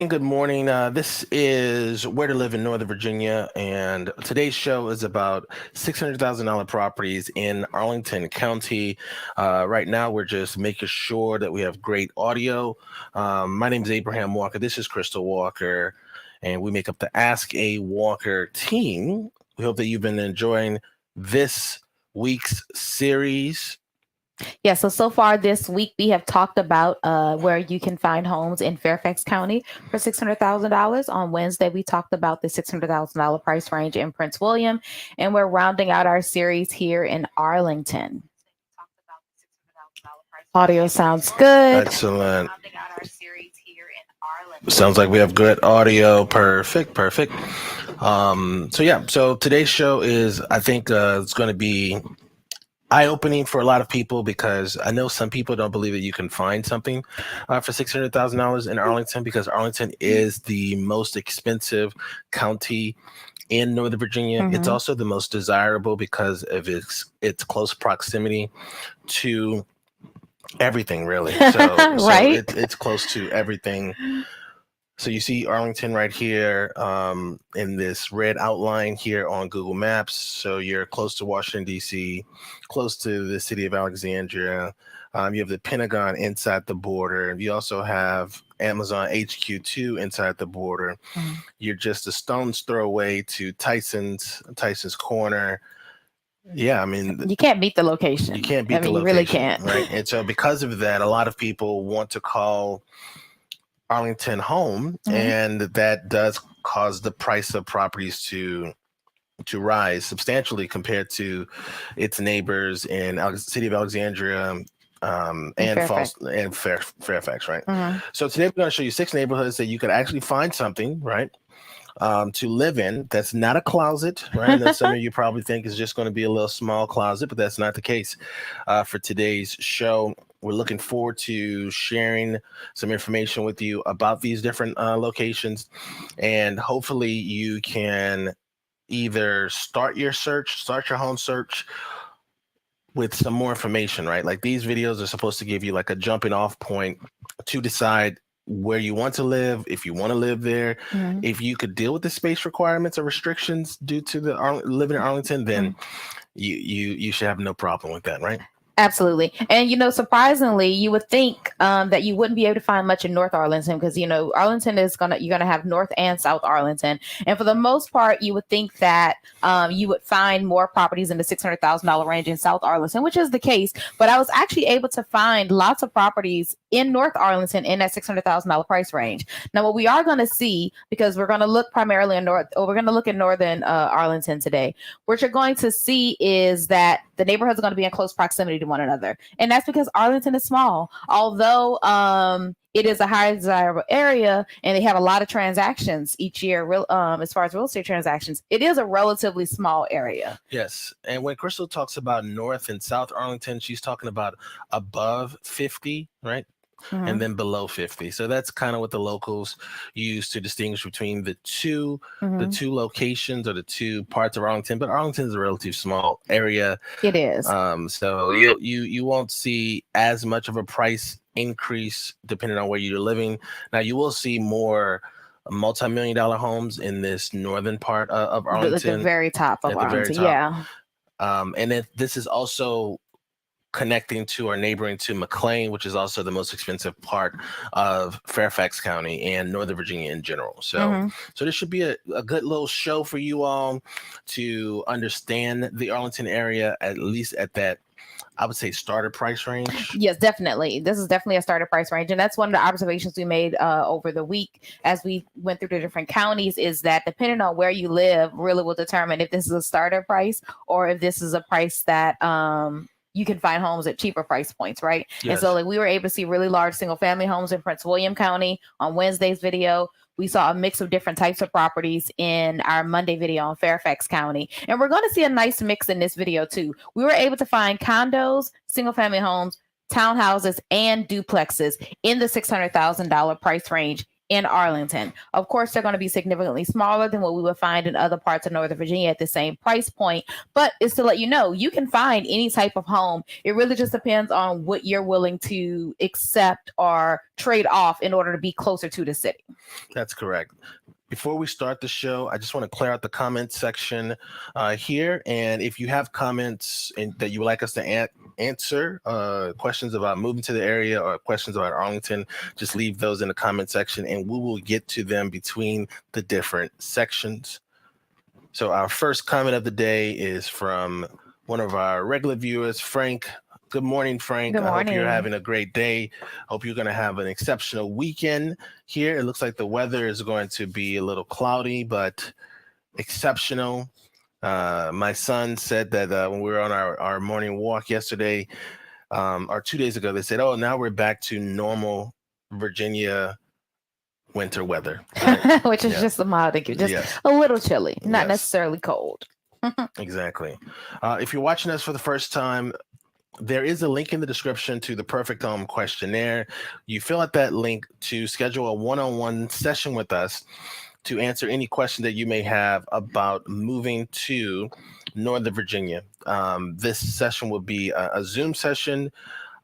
Good morning. This is Where to Live in Northern Virginia, and today's show is about $600,000 properties in Arlington County. Right now, we're just making sure that we have great audio. My name is Abraham Walker. This is Crystal Walker, and we make up the Ask a Walker team. We hope that you've been enjoying this week's series. Yeah, so far this week we have talked about where you can find homes in Fairfax County for $600,000. On Wednesday, we talked about the $600,000 price range in Prince William, and we're rounding out our series here in Arlington. Audio sounds good. Excellent. Sounds like we have good audio. Perfect. So today's show is, I think, it's going to be eye-opening for a lot of people, because I know some people don't believe that you can find something for $600,000 in Arlington, because Arlington is the most expensive county in Northern Virginia. Mm-hmm. It's also the most desirable because of its close proximity to everything, really. So, right? It's close to everything. So you see Arlington right here in this red outline here on Google Maps. So you're close to Washington, D.C., close to the city of Alexandria. You have the Pentagon inside the border. You also have Amazon HQ2 inside the border. Mm-hmm. You're just a stone's throw away to Tyson's Corner. Yeah, I mean, you can't beat the location. You can't beat the location. You really can't. Right. And so because of that, a lot of people want to call Arlington home, mm-hmm. and that does cause the price of properties to rise substantially compared to its neighbors in city of Alexandria and Fairfax. Fairfax, right? Mm-hmm. So today we're going to show you 6 neighborhoods that you could actually find something, right, to live in. That's not a closet, right? I know some of you probably think it's just going to be a little small closet, but that's not the case for today's show. We're looking forward to sharing some information with you about these different locations, and hopefully you can either start your home search with some more information, right? Like, these videos are supposed to give you like a jumping off point to decide where you want to live, if you want to live there. Mm-hmm. If you could deal with the space requirements or restrictions due to the living in Arlington, then mm-hmm. you should have no problem with that, right? Absolutely. And, surprisingly, you would think that you wouldn't be able to find much in North Arlington, because, Arlington you're going to have North and South Arlington. And for the most part, you would think that you would find more properties in the $600,000 range in South Arlington, which is the case. But I was actually able to find lots of properties in North Arlington in that $600,000 price range. Now, what we are going to see, because we're going to look primarily we're going to look at Northern Arlington today, what you're going to see is that the neighborhoods are going to be in close proximity to one another. And that's because Arlington is small. Although it is a high desirable area and they have a lot of transactions each year, as far as real estate transactions, it is a relatively small area. Yes. And when Crystal talks about North and South Arlington, she's talking about above 50, right? Mm-hmm. And then below 50. So that's kind of what the locals use to distinguish between the two locations or the two parts of Arlington. But Arlington is a relatively small area. It is. So you won't see as much of a price increase depending on where you're living. Now, you will see more multi-million-dollar homes in this northern part of Arlington. At the very top of Arlington, yeah. And then this is also connecting to or neighboring to McLean, which is also the most expensive part of Fairfax County and Northern Virginia in general. So, mm-hmm. So this should be a good little show for you all to understand the Arlington area, at least at that, I would say, starter price range. Yes, definitely. This is definitely a starter price range. And that's one of the observations we made over the week as we went through the different counties, is that depending on where you live really will determine if this is a starter price or if this is a price that you can find homes at cheaper price points, right? Yes. And so we were able to see really large single family homes in Prince William County on Wednesday's video. We saw a mix of different types of properties in our Monday video on Fairfax County. And we're going to see a nice mix in this video too. We were able to find condos, single family homes, townhouses, and duplexes in the $600,000 price range in Arlington. Of course, they're going to be significantly smaller than what we would find in other parts of Northern Virginia at the same price point. But it's to let you know, you can find any type of home. It really just depends on what you're willing to accept or trade off in order to be closer to the city. That's correct. Before we start the show, I just want to clear out the comment section here. And if you have comments that you would like us to answer, questions about moving to the area or questions about Arlington, just leave those in the comment section and we will get to them between the different sections. So our first comment of the day is from one of our regular viewers, Frank. Good morning, Frank. Good morning. I hope you're having a great day. Hope you're going to have an exceptional weekend here. It looks like the weather is going to be a little cloudy, but exceptional. My son said that when we were on our morning walk yesterday, or 2 days ago, they said, oh, now we're back to normal Virginia winter weather. Right? Which is just a mild, just a little chilly, not necessarily cold. Exactly. If you're watching us for the first time, there is a link in the description to the Perfect Home questionnaire. You fill out that link to schedule a one-on-one session with us to answer any question that you may have about moving to Northern Virginia. This session will be a Zoom session.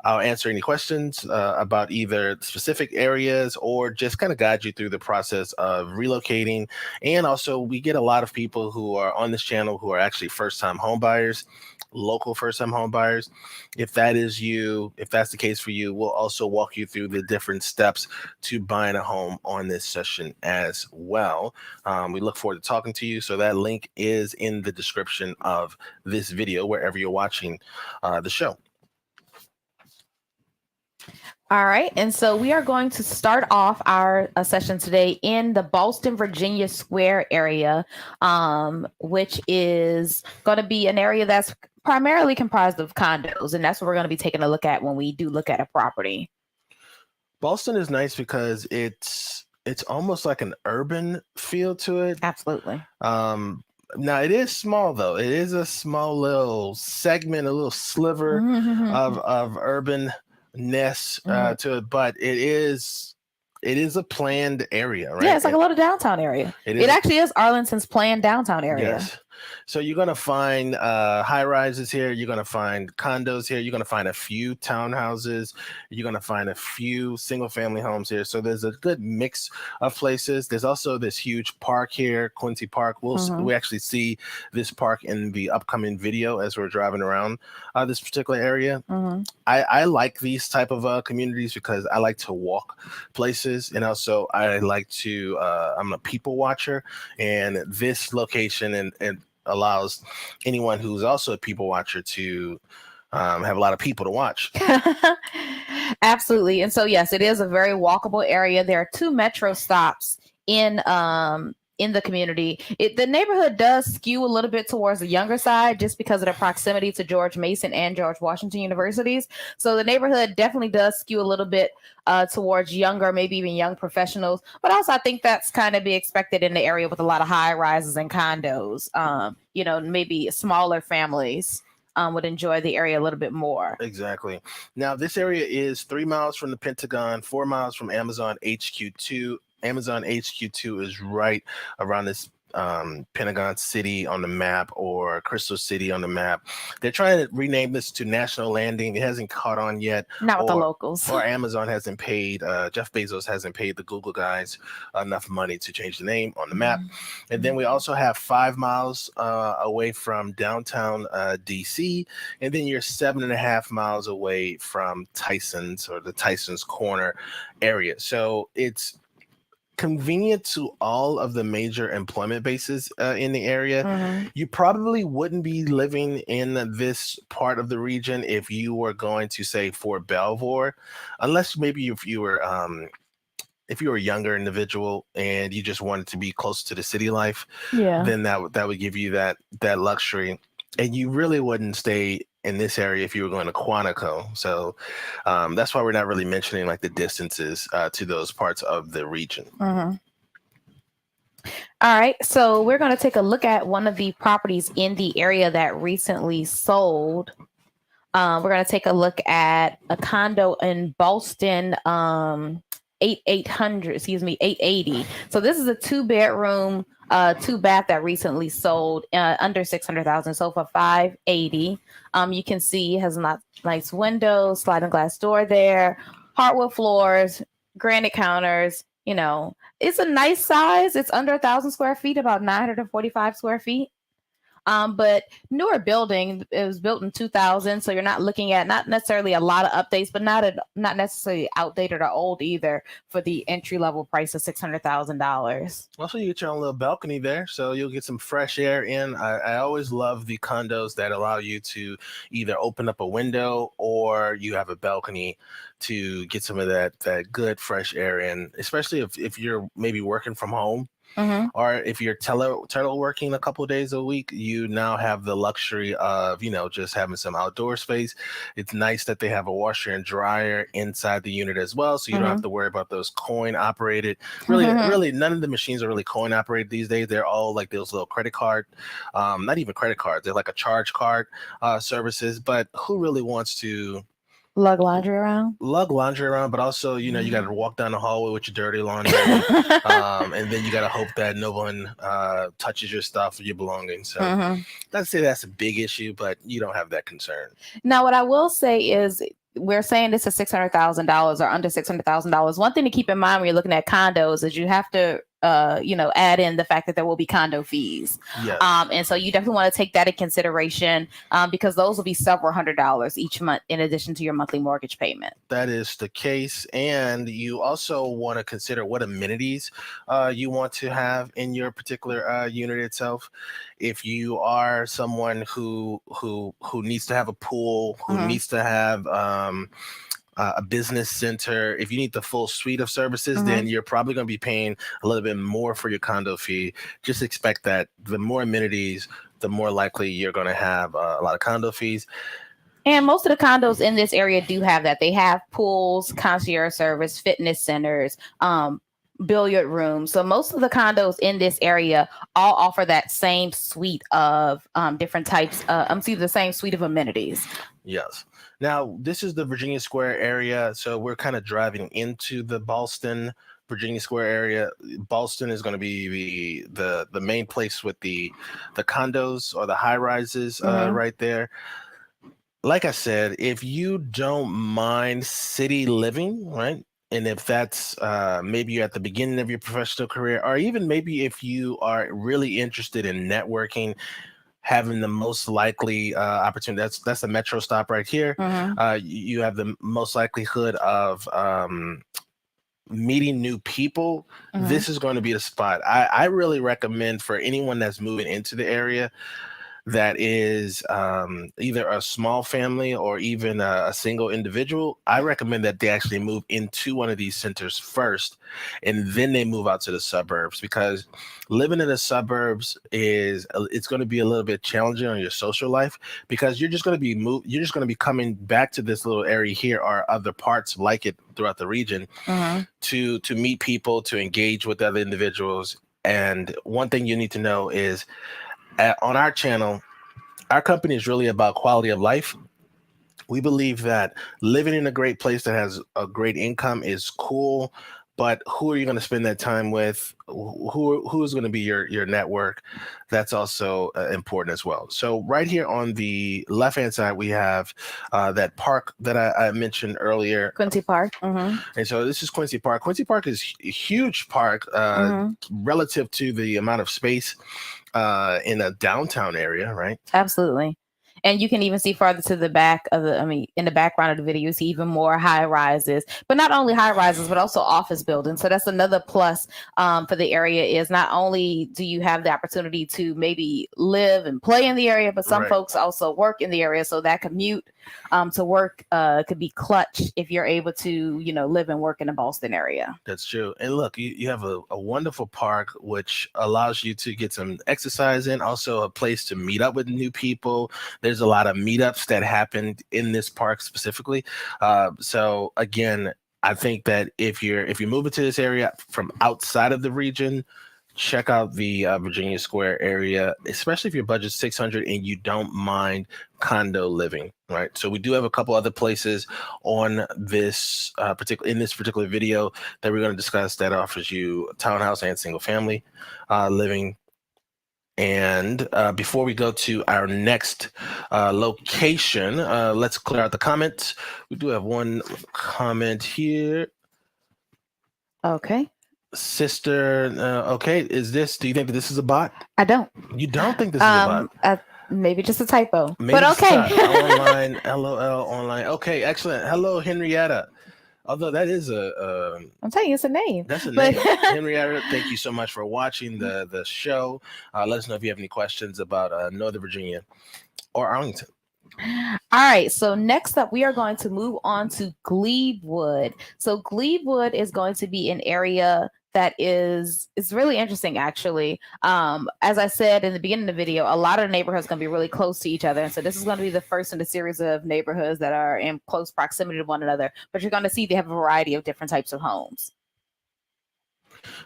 I'll answer any questions about either specific areas or just kind of guide you through the process of relocating. And also, we get a lot of people who are on this channel who are actually first-time home buyers, local first-time home buyers. If that is you, if that's the case for you, we'll also walk you through the different steps to buying a home on this session as well. We look forward to talking to you. So that link is in the description of this video, wherever you're watching the show. All right. And so we are going to start off our session today in the Boston, Virginia Square area, which is going to be an area that's primarily comprised of condos. And that's what we're going to be taking a look at when we do look at a property. Boston is nice because it's almost like an urban feel to it. Absolutely. Now it is small though. It is a small little segment, a little sliver of urban ness to it, but it is a planned area, right? Yeah, it's like a little downtown area. It actually is Arlington's planned downtown area. Yes. So you're going to find high rises here. You're going to find condos here. You're going to find a few townhouses. You're going to find a few single family homes here. So there's a good mix of places. There's also this huge park here, Quincy Park. We actually see this park in the upcoming video as we're driving around this particular area. I like these type of communities because I like to walk places, and also I like to I'm a people watcher, and this location and allows anyone who's also a people watcher to have a lot of people to watch. Absolutely. And so, yes, it is a very walkable area. There are 2 metro stops in the community. The neighborhood does skew a little bit towards the younger side just because of the proximity to George Mason and George Washington universities. So the neighborhood definitely does skew a little bit towards younger, maybe even young professionals. But also I think that's kind of be expected in the area with a lot of high rises and condos. Maybe smaller families would enjoy the area a little bit more. Exactly. Now, this area is 3 miles from the Pentagon, 4 miles from Amazon HQ2. Amazon HQ2 is right around this Pentagon City on the map, or Crystal City on the map. They're trying to rename this to National Landing. It hasn't caught on yet. Not with the locals. Or Amazon hasn't paid, Jeff Bezos hasn't paid the Google guys enough money to change the name on the map. And then we also have 5 miles away from downtown DC. And then you're 7.5 miles away from Tyson's, or the Tyson's Corner area. So it's convenient to all of the major employment bases in the area. You probably wouldn't be living in this part of the region if you were going to, say, Fort Belvoir, unless maybe if you were a younger individual and you just wanted to be close to the city life. Then that would give you that luxury. And you really wouldn't stay in this area if you were going to Quantico. So that's why we're not really mentioning like the distances to those parts of the region. All right. So we're going to take a look at one of the properties in the area that recently sold. We're going to take a look at a condo in Boston, $880. So this is a 2-bedroom, 2-bath that recently sold under 600,000. So for $580, you can see it has nice windows, sliding glass door there, hardwood floors, granite counters. It's a nice size. It's under 1,000 square feet, about 945 square feet. But newer building, it was built in 2000, so you're not looking at not necessarily a lot of updates, but not necessarily outdated or old either for the entry level price of $600,000. Also, you get your own little balcony there, so you'll get some fresh air in. I always love the condos that allow you to either open up a window or you have a balcony to get some of that good fresh air in, especially if you're maybe working from home. Mm-hmm. Or if you're teleworking a couple of days a week, you now have the luxury of, just having some outdoor space. It's nice that they have a washer and dryer inside the unit as well. So you don't have to worry about those coin operated. Really, none of the machines are really coin operated these days. They're all like those little credit card, not even credit cards. They're like a charge card services. But who really wants to lug laundry around, but also, you got to walk down the hallway with your dirty laundry, and then you got to hope that no one touches your stuff or your belongings. So I'd say that's a big issue, but you don't have that concern. Now, what I will say is, we're saying this is $600,000 or under $600,000. One thing to keep in mind when you're looking at condos is you have to add in the fact that there will be condo fees. Yes. And so you definitely want to take that in consideration, because those will be several $100s each month in addition to your monthly mortgage payment. That is the case. And you also want to consider what amenities you want to have in your particular unit itself. If you are someone who needs to have a pool, who needs to have a business center, if you need the full suite of services, then you're probably going to be paying a little bit more for your condo fee. Just expect that the more amenities, the more likely you're going to have a lot of condo fees. And most of the condos in this area do have that. They have pools, concierge service, fitness centers, billiard rooms. So most of the condos in this area all offer that same suite of different types. The same suite of amenities. Yes. Now, this is the Virginia Square area, so we're kind of driving into the Ballston, Virginia Square area. Ballston is going to be the main place with the condos or the high rises right there. Like I said, if you don't mind city living, right? And if that's maybe you're at the beginning of your professional career, or even maybe if you are really interested in networking, having the most likely opportunity, that's the metro stop right here. You have the most likelihood of meeting new people. This is going to be the spot. I really recommend for anyone that's moving into the area that is either a small family or even a single individual, I recommend that they actually move into one of these centers first, and then they move out to the suburbs, because living in the suburbs it's going to be a little bit challenging on your social life, because you're just going to be coming back to this little area here or other parts like it throughout the region to meet people, to engage with other individuals. And one thing you need to know is, on our channel, our company is really about quality of life. We believe that living in a great place that has a great income is cool, but who are you going to spend that time with? Who's going to be your network? That's also important as well. So right here on the left-hand side, we have that park that I mentioned earlier. Quincy Park. And so this is Quincy Park. Quincy Park is a huge park relative to the amount of space in a downtown area, right? Absolutely. And you can even see farther to the back of in the background of the video, you see even more high rises, but not only high rises, but also office buildings. So that's another plus for the area, is not only do you have the opportunity to maybe live and play in the area, but some folks also work in the area. So that commute to work could be clutch if you're able to, live and work in the Ballston area. That's true. And look, you have a wonderful park, which allows you to get some exercise in, also a place to meet up with new people. There's a lot of meetups that happen in this park specifically. So again, I think that if you're moving to this area from outside of the region, check out the Virginia Square area, especially if your budget's 600 and you don't mind condo living, right? So we do have a couple other places on this particular video that we're going to discuss that offers you townhouse and single family living. And before we go to our next location, let's clear out the comments. We do have one comment here. Okay. Sister, okay, do you think that this is a bot? I don't. You don't think this is a bot? Maybe just a typo. Maybe but okay. Online, LOL, online. Okay, excellent. Hello, Henrietta. Although that is I'm telling you, it's a name. That's a name. Henrietta, thank you so much for watching the show. Let us know if you have any questions about Northern Virginia or Arlington. All right, so next up, we are going to move on to Glebewood. So Glebewood is going to be an area that is really interesting, actually. As I said in the beginning of the video, a lot of the neighborhoods are going to be really close to each other. And so this is going to be the first in a series of neighborhoods that are in close proximity to one another. But you're going to see they have a variety of different types of homes.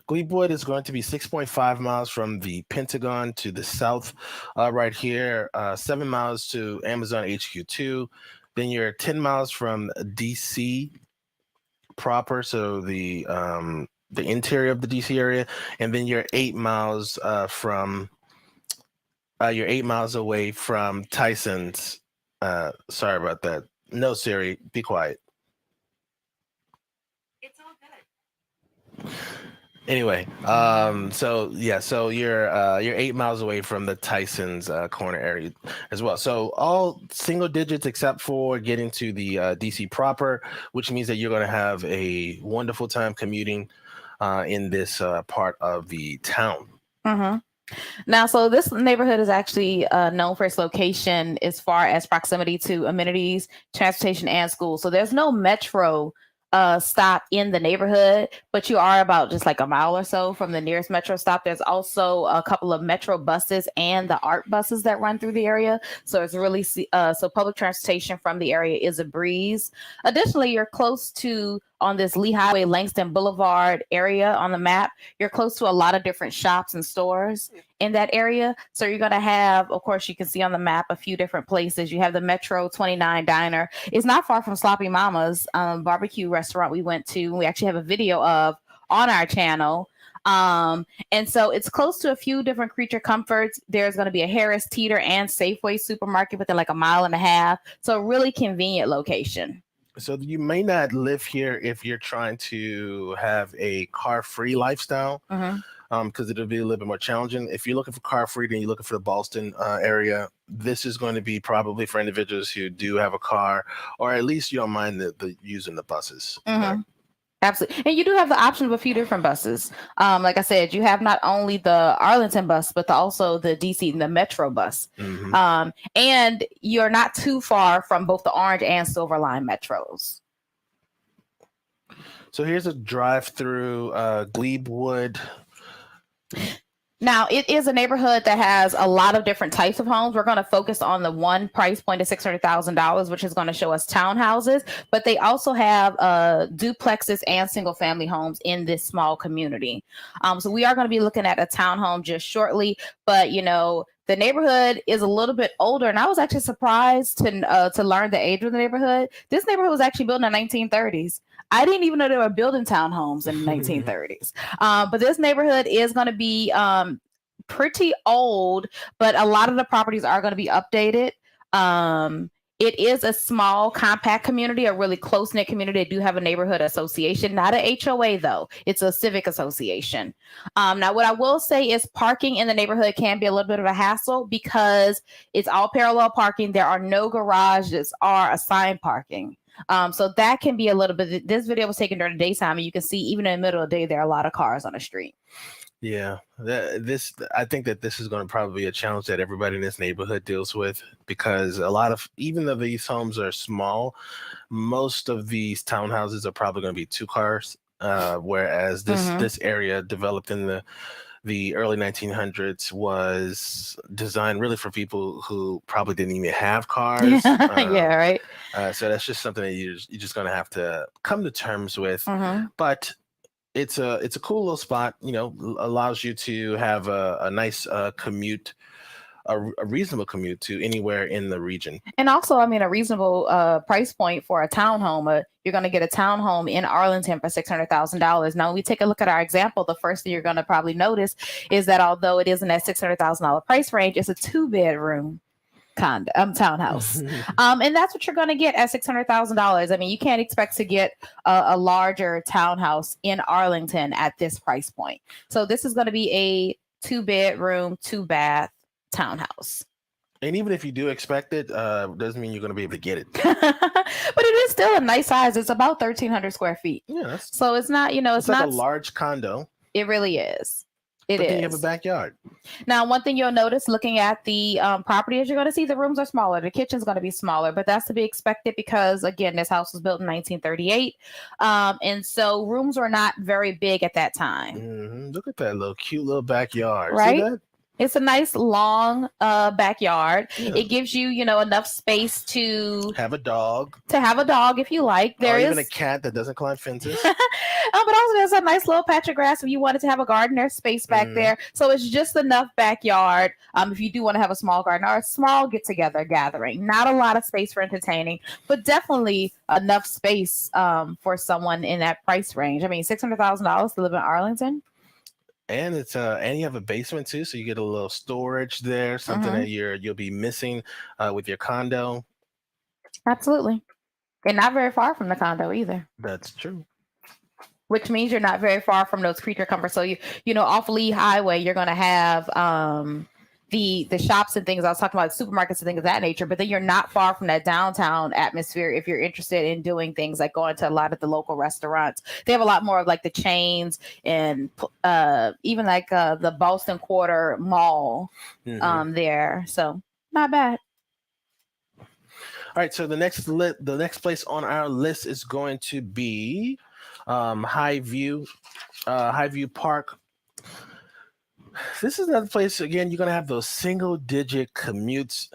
Glebewood is going to be 6.5 miles from the Pentagon to the south, right here, 7 miles to Amazon HQ2. Then you're 10 miles from DC proper, so the interior of the DC area, and then you're 8 miles you're 8 miles away from Tyson's. Sorry about that. No, Siri, be quiet. It's all good. Anyway, so you're 8 miles away from the Tyson's corner area as well. So all single digits except for getting to the DC proper, which means that you're going to have a wonderful time commuting in this part of the town. Mm-hmm. Now, so this neighborhood is actually known for its location as far as proximity to amenities, transportation, and schools. So there's no metro stop in the neighborhood, but you are about just like a mile or so from the nearest metro stop. There's also a couple of metro buses and the ART buses that run through the area. So it's really so public transportation from the area is a breeze. Additionally, you're close to, on this Lee Highway, Langston Boulevard area on the map, you're close to a lot of different shops and stores in that area. So you're going to have, of course, you can see on the map a few different places. You have the Metro 29 Diner. It's not far from Sloppy Mama's barbecue restaurant we went to. We actually have a video of on our channel. And so it's close to a few different creature comforts. There's going to be a Harris Teeter and Safeway supermarket within like a mile and a half. So a really convenient location. So you may not live here if you're trying to have a car-free lifestyle, because it'll be a little bit more challenging. If you're looking for car-free, then you're looking for the Ballston area. This is going to be probably for individuals who do have a car, or at least you don't mind the using the buses. Right? Absolutely. And you do have the option of a few different buses. Like I said, you have not only the Arlington bus, but also the DC and the Metro bus. And you're not too far from both the Orange and Silver Line Metros. So here's a drive through Glebewood. Now, it is a neighborhood that has a lot of different types of homes. We're going to focus on the one price point of $600,000, which is going to show us townhouses, but they also have duplexes and single family homes in this small community. So we are going to be looking at a townhome just shortly, but you know, the neighborhood is a little bit older, and I was actually surprised to learn the age of the neighborhood. This neighborhood was actually built in the 1930s. I didn't even know they were building townhomes in the 1930s. But this neighborhood is going to be pretty old, but a lot of the properties are going to be updated. It is a small, compact community, a really close-knit community. They do have a neighborhood association, not a HOA, though. It's a civic association. Now, what I will say is parking in the neighborhood can be a little bit of a hassle because it's all parallel parking. There are no garages or assigned parking. So that can be a little bit. This video was taken during the daytime, and you can see even in the middle of the day, there are a lot of cars on the street. Yeah, I think that this is going to probably be a challenge that everybody in this neighborhood deals with, because even though these homes are small, most of these townhouses are probably going to be 2 cars, whereas this area developed in the early 1900s was designed really for people who probably didn't even have cars. Yeah, right. So that's just something that you're just going to have to come to terms with. But it's a cool little spot. Allows you to have a nice commute, a reasonable commute to anywhere in the region. And also, I mean, a reasonable price point for a townhome. You're going to get a townhome in Arlington for $600,000. Now, when we take a look at our example, the first thing you're going to probably notice is that although it isn't that $600,000 price range, it's a 2-bedroom townhouse. And that's what you're going to get at $600,000. I mean, you can't expect to get a larger townhouse in Arlington at this price point. So this is going to be a 2-bedroom, 2-bath townhouse. And even if you do expect it, doesn't mean you're going to be able to get it. But it is still a nice size. It's about 1,300 square feet. Yeah, so it's not, it's like not a large condo. It really is. But then you have a backyard. Now, one thing you'll notice looking at the property is you're going to see the rooms are smaller. The kitchen's going to be smaller, but that's to be expected because, again, this house was built in 1938. And so rooms were not very big at that time. Mm-hmm. Look at that cute little backyard. Right? See that? It's a nice long backyard. Yeah. It gives you, enough space to have a dog. If you like. There is even a cat that doesn't climb fences. But also there's a nice little patch of grass if you wanted to have a garden. There's space back there. So it's just enough backyard if you do want to have a small garden or a small get-together gathering. Not a lot of space for entertaining, but definitely enough space for someone in that price range. I mean, $600,000 to live in Arlington. And it's and you have a basement too, so you get a little storage there, something that you'll be missing with your condo. Absolutely. And not very far from the condo either. That's true. Which means you're not very far from those creature comforts. So off Lee Highway, you're gonna have the shops and things I was talking about, supermarkets and things of that nature, but then you're not far from that downtown atmosphere if you're interested in doing things like going to a lot of the local restaurants. They have a lot more of like the chains and even like the Boston Quarter Mall there. So not bad. All right, so the next place on our list is going to be Highview Park. This is another place, again, you're going to have those single-digit commutes.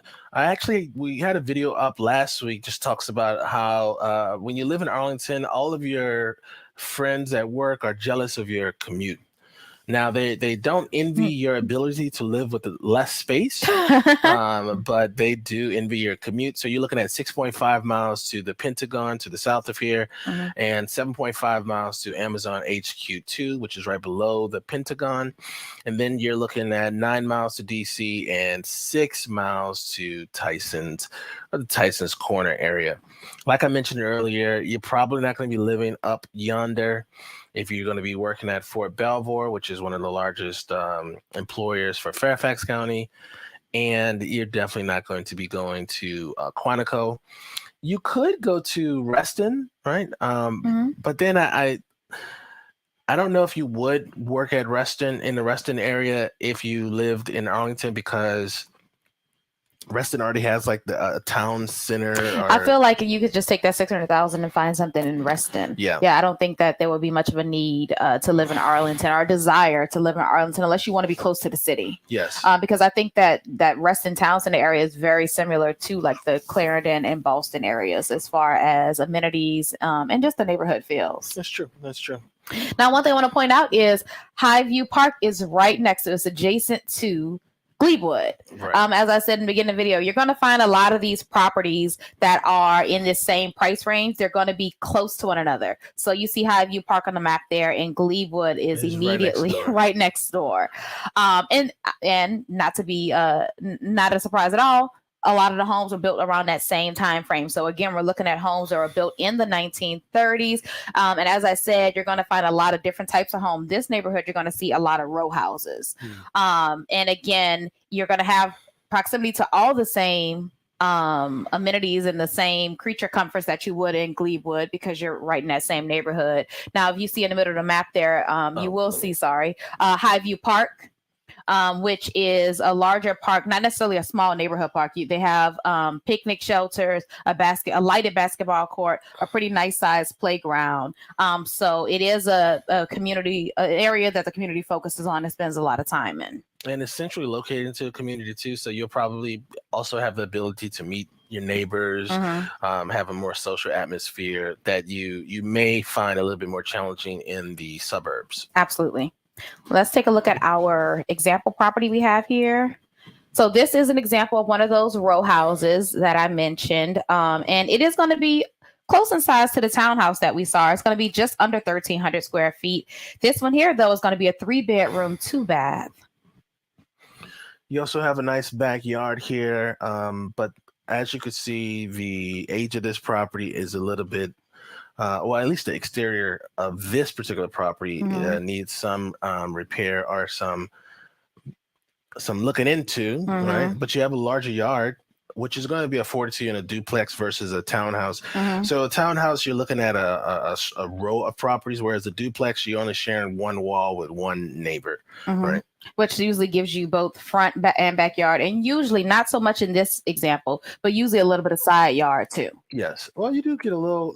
We had a video up last week, just talks about how when you live in Arlington, all of your friends at work are jealous of your commute. Now, they don't envy your ability to live with less space, but they do envy your commute. So you're looking at 6.5 miles to the Pentagon to the south of here, and 7.5 miles to Amazon HQ2, which is right below the Pentagon. And then you're looking at 9 miles to DC and 6 miles to the Tyson's Corner area. Like I mentioned earlier, you're probably not going to be living up yonder if you're going to be working at Fort Belvoir, which is one of the largest employers for Fairfax County, and you're definitely not going to be going to Quantico. You could go to Reston, right? But then I don't know if you would work at Reston in the Reston area if you lived in Arlington, because Reston already has like the town center. I feel like you could just take that $600,000 and find something in Reston. Yeah. I don't think that there would be much of a need to live in Arlington or desire to live in Arlington unless you want to be close to the city. Yes. Because I think that Reston town center area is very similar to like the Clarendon and Boston areas as far as amenities and just the neighborhood feels. That's true. Now, one thing I want to point out is Highview Park is right next to, it's adjacent to Glebewood. Right. As I said in the beginning of the video, you're going to find a lot of these properties that are in this same price range. They're going to be close to one another. So you see Highview Park on the map there, and Glebewood is immediately right next door. And not to be not a surprise at all, a lot of the homes were built around that same time frame. So again, we're looking at homes that were built in the 1930s. And as I said, you're going to find a lot of different types of homes. This neighborhood, you're going to see a lot of row houses. And again, you're going to have proximity to all the same amenities and the same creature comforts that you would in Glebewood because you're right in that same neighborhood. Now, if you see in the middle of the map there, you will see, Highview Park. Which is a larger park, not necessarily a small neighborhood park. They have picnic shelters, a lighted basketball court, a pretty nice sized playground. So it is a community area that the community focuses on and spends a lot of time in. And it's centrally located into a community too, so you'll probably also have the ability to meet your neighbors, have a more social atmosphere that you may find a little bit more challenging in the suburbs. Absolutely. Let's take a look at our example property we have here. So this is an example of one of those row houses that I mentioned. And it is going to be close in size to the townhouse that we saw. It's going to be just under 1,300 square feet. This one here, though, is going to be a 3-bedroom, 2-bath. You also have a nice backyard here. But as you can see, the age of this property is a little bit, well, at least the exterior of this particular property needs some repair or some looking into, right? But you have a larger yard, which is going to be afforded to you in a duplex versus a townhouse. So a townhouse, you're looking at a row of properties, whereas a duplex, you're only sharing one wall with one neighbor, right? Which usually gives you both front and backyard, and usually not so much in this example, but usually a little bit of side yard too. Yes. Well, you do get a little.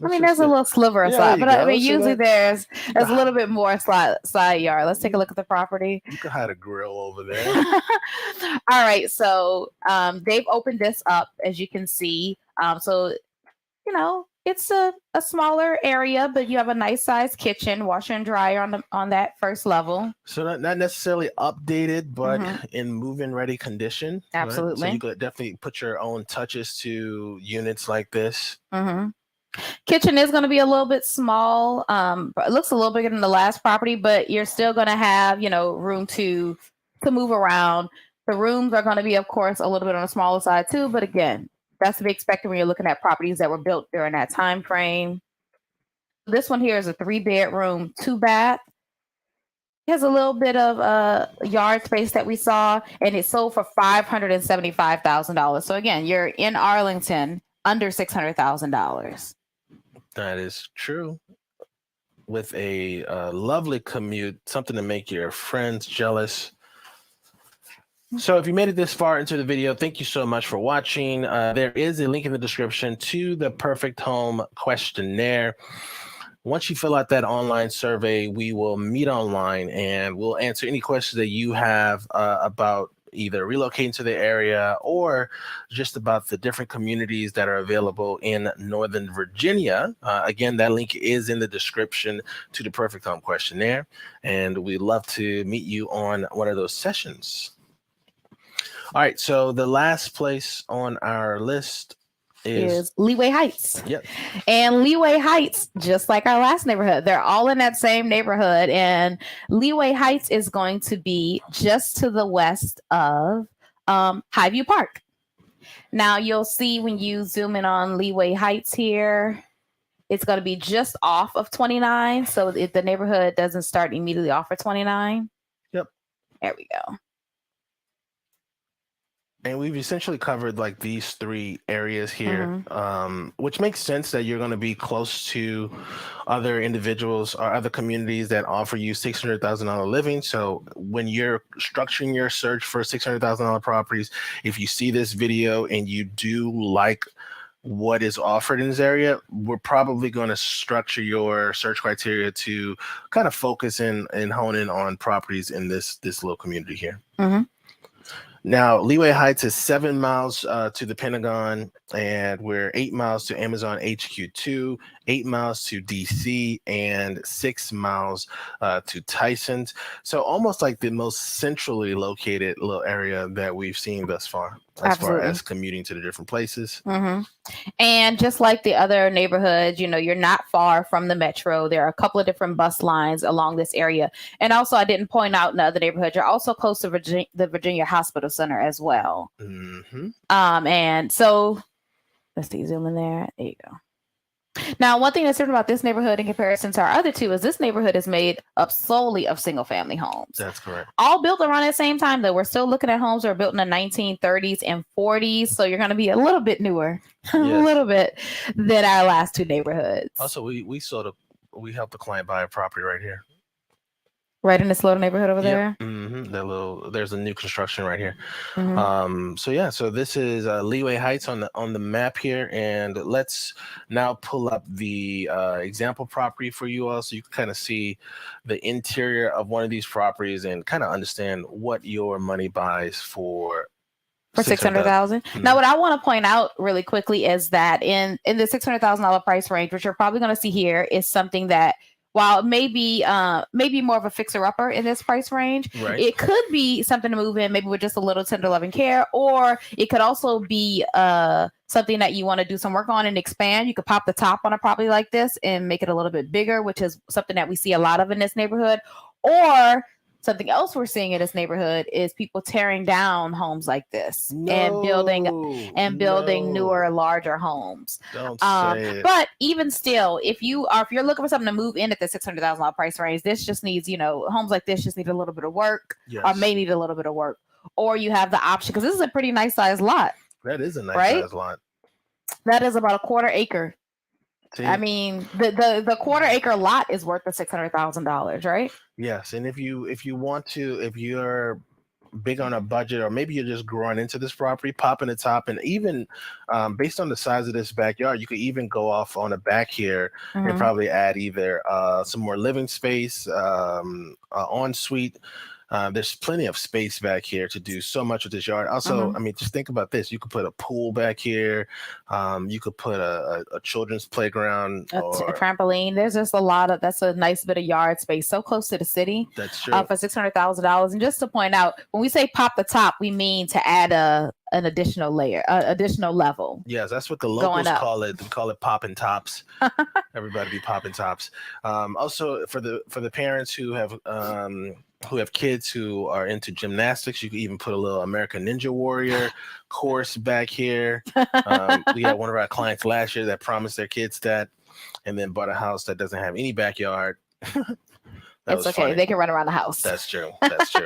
I mean, there's a little sliver of side, but I mean, usually there's a little bit more side yard. Let's take a look at the property. You can hide a grill over there. All right, so they've opened this up, as you can see. So you know, it's a smaller area, but you have a nice sized kitchen, washer and dryer on that first level. So not necessarily updated, but in move-in ready condition. Absolutely. Right? So you could definitely put your own touches to units like this. Kitchen is going to be a little bit small. It looks a little bigger than the last property, but you're still going to have, you know, room to move around. The rooms are going to be, of course, a little bit on the smaller side too. But again, that's to be expected when you're looking at properties that were built during that time frame. This one here is a 3-bedroom, 2-bath. It has a little bit of yard space that we saw, and it sold for $575,000. So again, you're in Arlington, under $600,000. That is true. With a lovely commute, something to make your friends jealous. So if you made it this far into the video, thank you so much for watching. There is a link in the description to the Perfect Home questionnaire. Once you fill out that online survey, we will meet online and we'll answer any questions that you have about either relocating to the area or just about the different communities that are available in Northern Virginia. Again, that link is in the description to the Perfect Home questionnaire, and we'd love to meet you on one of those sessions. All right, so the last place on our list is Leeway Heights. Yep. And Leeway Heights, just like our last neighborhood, they're all in that same neighborhood. And Leeway Heights is going to be just to the west of Highview Park. Now you'll see when you zoom in on Leeway Heights here, it's going to be just off of 29. So if the neighborhood doesn't start immediately off of 29. Yep. There we go. And we've essentially covered like these 3 areas here, which makes sense that you're going to be close to other individuals or other communities that offer you $600,000 living. So when you're structuring your search for $600,000 properties, if you see this video and you do like what is offered in this area, we're probably going to structure your search criteria to kind of focus and hone in on properties in this little community here. Now, Leeway Heights is 7 miles to the Pentagon, and we're 8 miles to Amazon HQ2, 8 miles to DC, and 6 miles to Tyson's. So almost like the most centrally located little area that we've seen thus far, as far as commuting to the different places. And just like the other neighborhoods, you know, you're not far from the metro. There are a couple of different bus lines along this area. And also, I didn't point out in the other neighborhoods, you're also close to the Virginia Hospital Center as well. And so let's see, zoom in there. There you go. Now, one thing that's different about this neighborhood in comparison to our other 2 is this neighborhood is made up solely of single family homes. That's correct. All built around that same time, though. We're still looking at homes that were built in the 1930s and 40s. So you're going to be a little bit newer, a little bit than our last 2 neighborhoods. Also, we helped the client buy a property right here. Right in this little neighborhood over there. There's a new construction right here. So this is Leeway Heights on the map here, and let's now pull up the example property for you all, so you can kind of see the interior of one of these properties and kind of understand what your money buys for For 600,000. Now, what I want to point out really quickly is that in the $600,000 price range, which you're probably going to see here, is something that, while maybe more of a fixer-upper in this price range, Right. it could be something to move in maybe with just a little tender loving care, or it could also be something that you want to do some work on and expand. You could pop the top on a property like this and make it a little bit bigger, which is something that we see a lot of in this neighborhood. Or something else we're seeing in this neighborhood is people tearing down homes like this and building newer, larger homes. Don't say it. But even still, if you're looking for something to move in at the $600,000 price range, this just needs, homes like this just need a little bit of work, or may need a little bit of work, or you have the option, because this is a pretty nice sized lot. That is a nice sized lot. That is about a quarter acre. I mean, the quarter acre lot is worth the $600,000, right? Yes, and if you're big on a budget, or maybe you're just growing into this property, popping the top, and even based on the size of this backyard, you could even go off on the back here and probably add either some more living space, ensuite. There's plenty of space back here to do so much with this yard. Also, I mean, just think about this. You could put a pool back here. You could put a children's playground. A trampoline. There's just that's a nice bit of yard space. So close to the city. That's true. For $600,000. And just to point out, when we say pop the top, we mean to add an additional layer, additional level. Yes, that's what the locals call it. They call it popping tops. Everybody be popping tops. Also, for the parents who have kids who are into gymnastics, you could even put a little American Ninja Warrior course back here. We had one of our clients last year that promised their kids that, and then bought a house that doesn't have any backyard. It's okay. Funny. They can run around the house. That's true. That's true.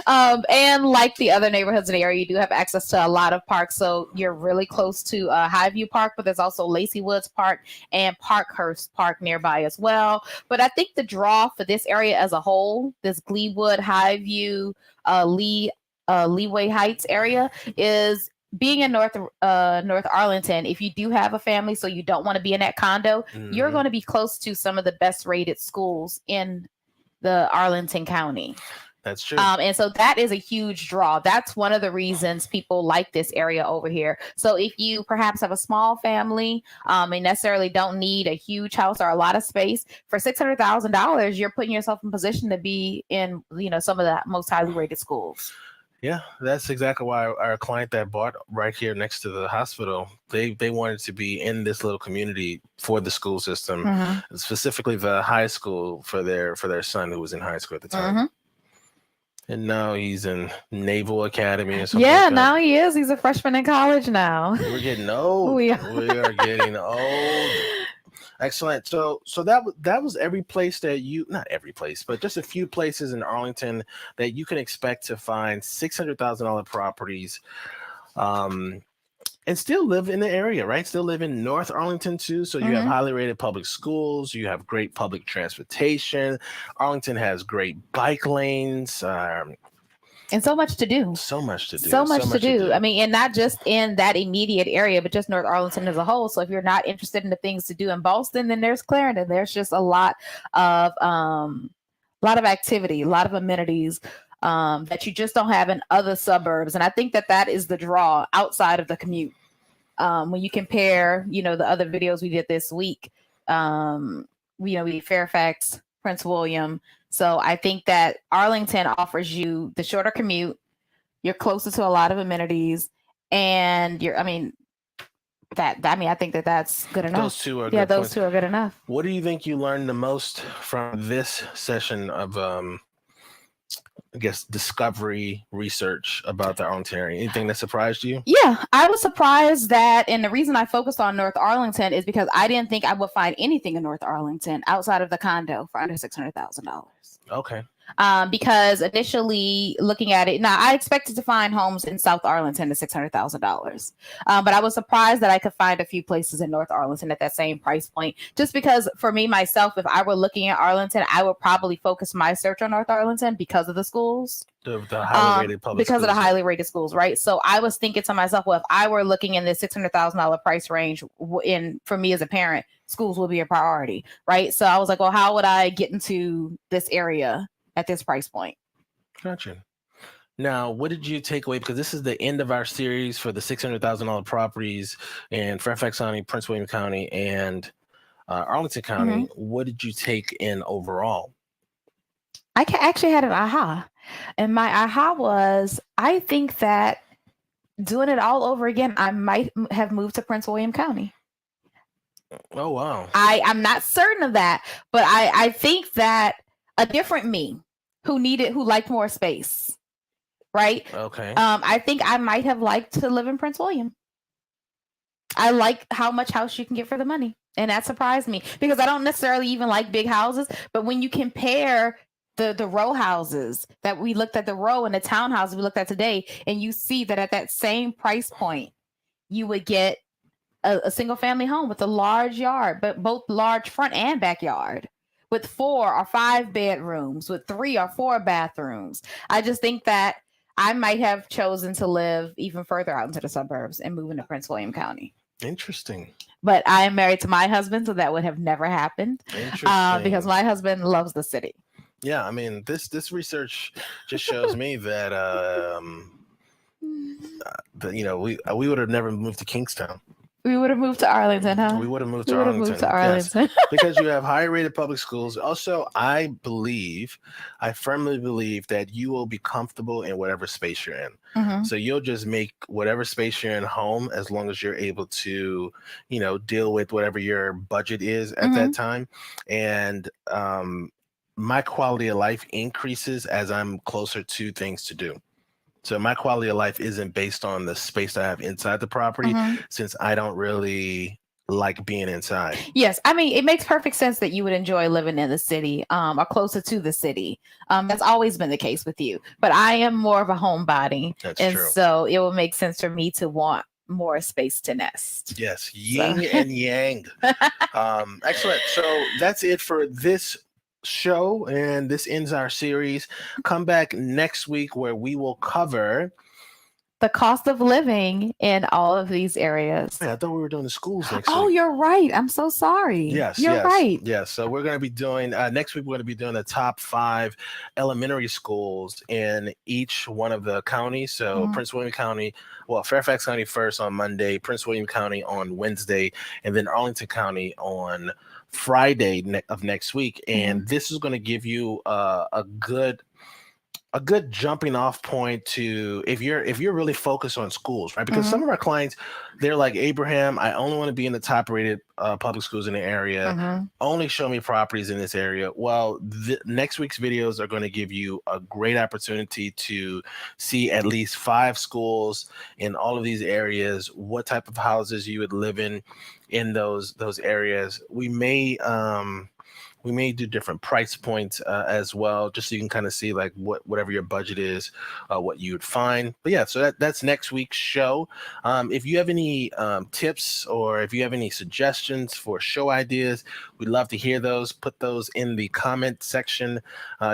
And like the other neighborhoods in the area, you do have access to a lot of parks. So you're really close to Highview Park, but there's also Lacey Woods Park and Parkhurst Park nearby as well. But I think the draw for this area as a whole, this Glebewood, Highview, Leeway Heights area, is being in North Arlington. If you do have a family, so you don't want to be in that condo, you're going to be close to some of the best rated schools in the Arlington County. That's true. And so that is a huge draw. That's one of the reasons people like this area over here. So if you perhaps have a small family and necessarily don't need a huge house or a lot of space, for $600,000, you're putting yourself in position to be in, some of the most highly rated schools. Yeah, that's exactly why our client that bought right here next to the hospital, they wanted to be in this little community for the school system, specifically the high school for their son who was in high school at the time. And now he's in Naval Academy or something. Yeah, like that. Now he is. He's a freshman in college now. We're getting old. We are getting old. Excellent. So that was every place that not every place, but just a few places in Arlington that you can expect to find $600,000 properties, and still live in the area, right? Still live in North Arlington too. So you have highly rated public schools. You have great public transportation. Arlington has great bike lanes. And so much to do. So much to do. I mean, and not just in that immediate area, but just North Arlington as a whole. So if you're not interested in the things to do in Boston, then there's Clarendon. There's just a lot of activity, a lot of amenities that you just don't have in other suburbs. And I think that is the draw outside of the commute. When you compare, the other videos we did this week, we did Fairfax, Prince William. So I think that Arlington offers you the shorter commute. You're closer to a lot of amenities, and I think that's good enough. Those two are good. Those two are good enough. What do you think you learned the most from this session of discovery research about the Arlington area? Anything that surprised you? Yeah, I was surprised that, and the reason I focused on North Arlington is because I didn't think I would find anything in North Arlington outside of the condo for under $600,000. Okay. Because initially looking at it, now I expected to find homes in South Arlington at $600,000. But I was surprised that I could find a few places in North Arlington at that same price point. Just because for me, myself, if I were looking at Arlington, I would probably focus my search on North Arlington because of the schools. The highly rated public because schools. Of the highly rated schools, right? So I was thinking to myself, well, if I were looking in this $600,000 price range, for me as a parent, schools would be a priority, right? So I was like, well, how would I get into this area at this price point? Gotcha. Now, what did you take away? Because this is the end of our series for the $600,000 properties in Fairfax County, Prince William County, and Arlington County. What did you take in overall? I actually had an aha. And my aha was, I think that doing it all over again, I might have moved to Prince William County. Oh, wow. I'm not certain of that, but I think that a different me who liked more space, right? Okay. I think I might have liked to live in Prince William. I like how much house you can get for the money. And that surprised me because I don't necessarily even like big houses, but when you compare the row houses that we looked at, the row and the townhouses we looked at today, and you see that at that same price point, you would get a single family home with a large yard, but both large front and backyard, with 4 or 5 bedrooms, with 3 or 4 bathrooms. I just think that I might have chosen to live even further out into the suburbs and move into Prince William County. Interesting. But I am married to my husband, so that would have never happened. Because my husband loves the city. Yeah, I mean, this research just shows me that we would have never moved to Kingstowne. We would have moved to Arlington, huh? We would have moved to Arlington. Yes, because you have higher rated public schools. Also, I firmly believe that you will be comfortable in whatever space you're in. Mm-hmm. So you'll just make whatever space you're in home as long as you're able to, deal with whatever your budget is at that time. And my quality of life increases as I'm closer to things to do. So my quality of life isn't based on the space I have inside the property, since I don't really like being inside. Yes. I mean, it makes perfect sense that you would enjoy living in the city, or closer to the city. That's always been the case with you. But I am more of a homebody. That's and true. So it will make sense for me to want more space to nest. Yes. Yin and yang. Excellent. So that's it for this show, and this ends our series. Come back next week where we will cover the cost of living in all of these areas. Yeah, I thought we were doing the schools next week. Oh, you're right. I'm so sorry. You're right. Yes. So we're going to be doing next week. We're going to be doing the top 5 elementary schools in each one of the counties. So Prince William County, Fairfax County first on Monday, Prince William County on Wednesday, and then Arlington County on Friday of next week. And this is going to give you a good jumping off point to if you're really focused on schools, right? Because some of our clients, they're like, Abraham, I only want to be in the top rated public schools in the area. Only show me properties in this area. Well, next week's videos are going to give you a great opportunity to see at least 5 schools in all of these areas, what type of houses you would live in those areas. We may do different price points as well, just so you can kind of see like whatever your budget is, what you would find. But yeah, so that's next week's show. If you have any tips or if you have any suggestions for show ideas, we'd love to hear those. Put those in the comment section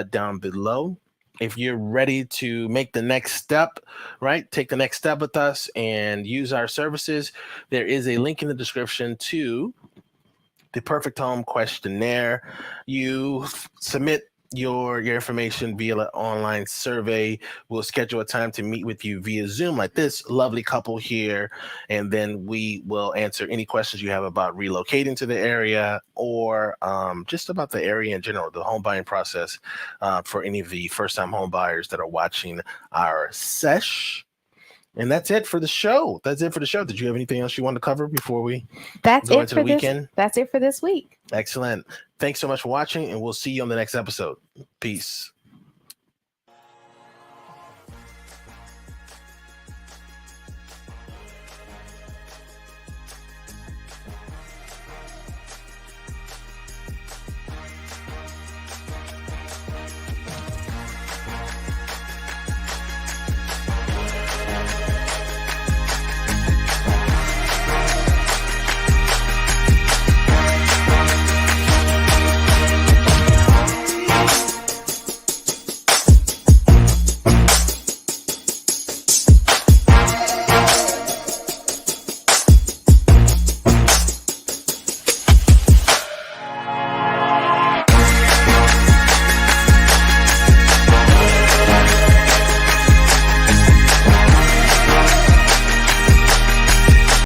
down below. If you're ready to make the next step, right? Take the next step with us and use our services. There is a link in the description to the Perfect Home Questionnaire. You submit your information via an online survey. We'll schedule a time to meet with you via Zoom like this lovely couple here, and then we will answer any questions you have about relocating to the area or just about the area in general, the home buying process for any of the first-time home buyers that are watching our sesh. And that's it for the show. Did you have anything else you want to cover before we go into the weekend? That's it for this week. Excellent. Thanks so much for watching, and we'll see you on the next episode. Peace.